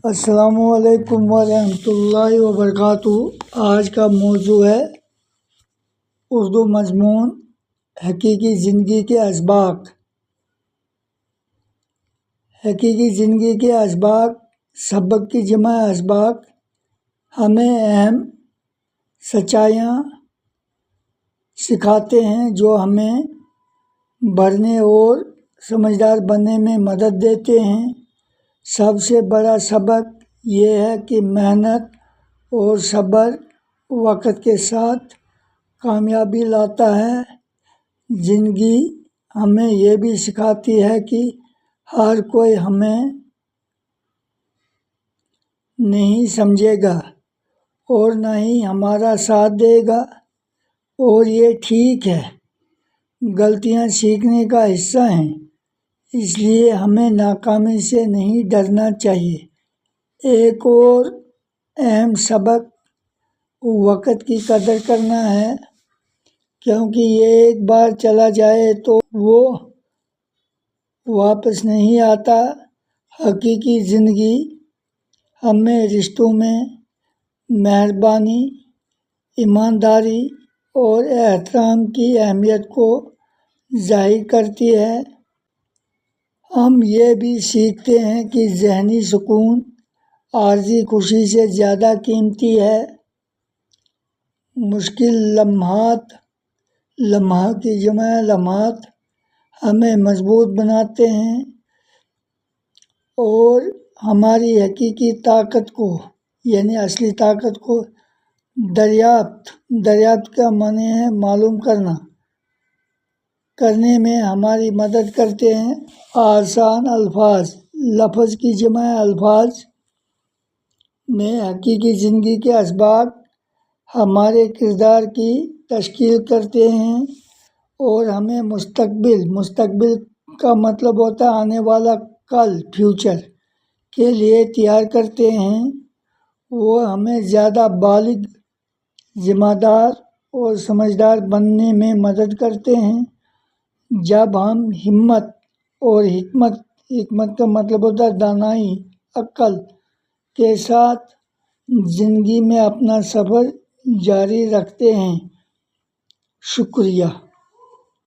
السلام علیکم ورحمۃ اللہ وبرکاتہ۔ آج کا موضوع ہے اردو مضمون حقیقی زندگی کے اسباق۔ حقیقی زندگی کے اسباق سبق کی جمع اسباق ہمیں اہم سچائیاں سکھاتے ہیں جو ہمیں بڑھنے اور سمجھدار بننے میں مدد دیتے ہیں۔ سب سے بڑا سبق یہ ہے کہ محنت اور صبر وقت کے ساتھ کامیابی لاتا ہے۔ زندگی ہمیں یہ بھی سکھاتی ہے کہ ہر کوئی ہمیں نہیں سمجھے گا اور نہ ہی ہمارا ساتھ دے گا، اور یہ ٹھیک ہے۔ غلطیاں سیکھنے کا حصہ ہیں، اس لیے ہمیں ناکامی سے نہیں ڈرنا چاہیے۔ ایک اور اہم سبق وقت کی قدر کرنا ہے، کیونکہ یہ ایک بار چلا جائے تو وہ واپس نہیں آتا۔ حقیقی زندگی ہمیں رشتوں میں مہربانی، ایمانداری اور احترام کی اہمیت کو ظاہر کرتی ہے۔ ہم یہ بھی سیکھتے ہیں کہ ذہنی سکون عارضی خوشی سے زیادہ قیمتی ہے۔ مشکل لمحات، لمحہ کی جمع لمحات، ہمیں مضبوط بناتے ہیں اور ہماری حقیقی طاقت کو یعنی اصلی طاقت کو دریافت کا معنی ہے معلوم کرنے میں ہماری مدد کرتے ہیں۔ آسان الفاظ، لفظ کی جمع الفاظ میں حقیقی زندگی کے اسباق ہمارے کردار کی تشکیل کرتے ہیں اور ہمیں مستقبل کا مطلب ہوتا ہے آنے والا کل، فیوچر کے لیے تیار کرتے ہیں۔ وہ ہمیں زیادہ بالغ، ذمہ دار اور سمجھدار بننے میں مدد کرتے ہیں۔ جب ہم ہمت اور حکمت کا مطلب ہوتا ہے دانائی، عقل کے ساتھ زندگی میں اپنا سفر جاری رکھتے ہیں۔ شکریہ۔